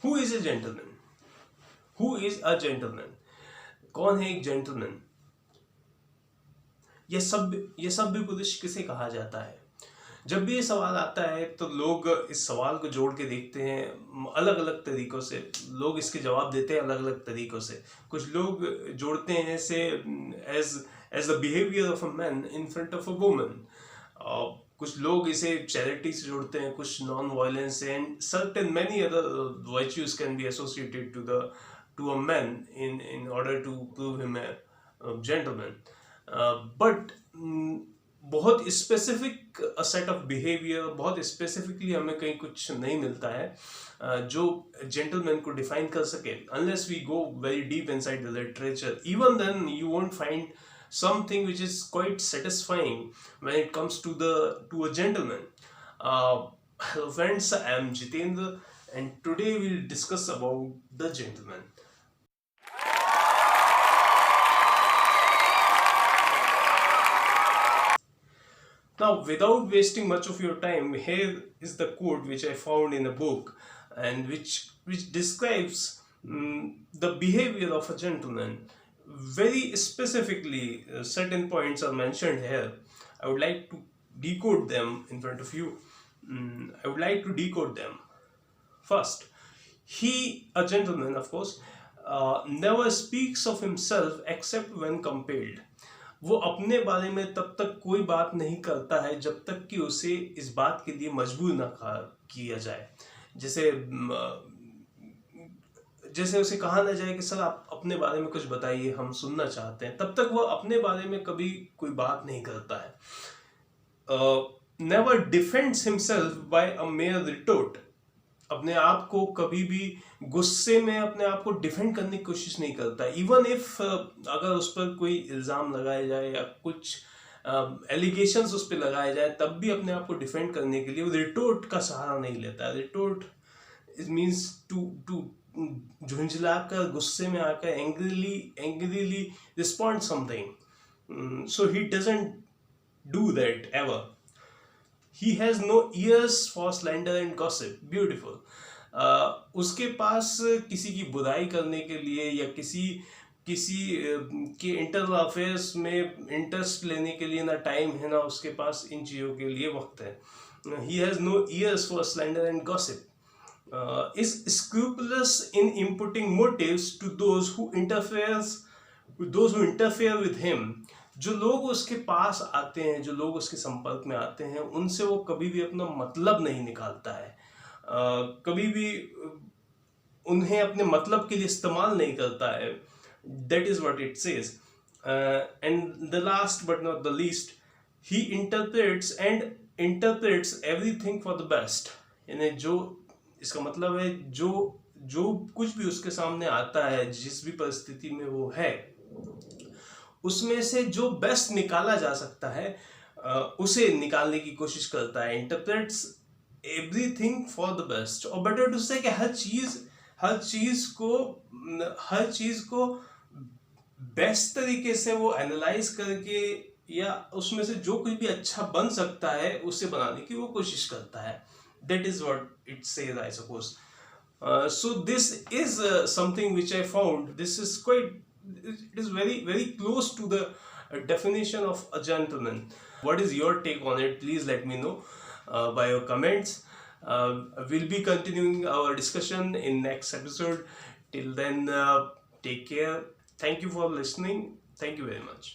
Who is a gentleman? Who is a gentleman? कौन है एक जेंटलमैन? यह सभ्य पुरुष किसे कहा जाता है? जब भी ये सवाल आता है तो लोग इस सवाल को जोड़ के देखते हैं अलग अलग तरीकों से। लोग इसके जवाब देते हैं अलग अलग तरीकों से। कुछ लोग जोड़ते हैं इसे as as the behaviour of a man in front of a woman. कुछ लोग इसे चैरिटी से जोड़ते हैं, कुछ नॉन वायलेंस से, and certain many other virtues can be associated to a man in order to prove him a gentleman. But बहुत specific set of behaviour, बहुत स्पेसिफिकली हमें कहीं कुछ नहीं मिलता है जो जेंटलमैन को डिफाइन कर सके। Unless we go very deep inside the literature, even then you won't find something which is quite satisfying when it comes to a gentleman. Hello friends, I am Jitendra and today we'll discuss about the gentleman. Now, without wasting much of your time, here is the quote which I found in a book and which describes the behavior of a gentleman. Very specifically, certain points are mentioned here. I would like to decode them in front of you. I would like to decode them. First, a gentleman, of course, never speaks of himself except when compelled. वो अपने बारे में तब तक कोई बात नहीं करता है जब तक कि उसे इस बात के लिए मजबूर ना किया जाए। जैसे जैसे उसे कहा ना जाए कि सर आप अपने बारे में कुछ बताइए, हम सुनना चाहते हैं, तब तक वो अपने बारे में कभी कोई बात नहीं करता है। Never defends himself by a mayor retort. अपने आप को कभी भी गुस्से में अपने आप को डिफेंड करने की कोशिश नहीं करता। इवन इफ अगर उस पर कोई इल्ज़ाम लगाया जाए या कुछ एलिगेशंस उस पर लगाए जाए, तब भी अपने आप को डिफेंड करने के लिए वो रिटोर्ट का सहारा नहीं लेता। रिटोर्ट इट मीन्स टू झुंझला कर, गुस्से में आकर angrily respond something. So he doesn't do that ever. He has no ears for slander and gossip. Beautiful. उसके पास किसी की बुराई करने के लिए या किसी के इंटरनल अफेयर्स में इंटरेस्ट लेने के लिए ना टाइम है, ना उसके पास इन चीज़ों के लिए वक्त है. He has no ears for slander and gossip. Is scrupulous in imputing motives to those who interfere with him. जो लोग उसके पास आते हैं, जो लोग उसके संपर्क में आते हैं, उनसे वो कभी भी अपना मतलब नहीं निकालता है, कभी भी उन्हें अपने मतलब के लिए इस्तेमाल नहीं करता है. That is what it says. And the last but not the least, he interprets everything for the best. यानी जो इसका मतलब है जो कुछ भी उसके सामने आता है, जिस भी परिस्थिति में वो है, उसमें से जो बेस्ट निकाला जा सकता है उसे निकालने की कोशिश करता है. Interprets everything for the best. और बेटर टू से कि हर चीज को बेस्ट तरीके से वो एनालाइज करके या उसमें से जो कुछ भी अच्छा बन सकता है उसे बनाने की वो कोशिश करता है. That is what it says, I suppose. So this is something which I found. It is very very close to the definition of a gentleman. What is your take on it? Please let me know by your comments. We'll be continuing our discussion in next episode. Till then, take care. Thank you for listening. Thank you very much.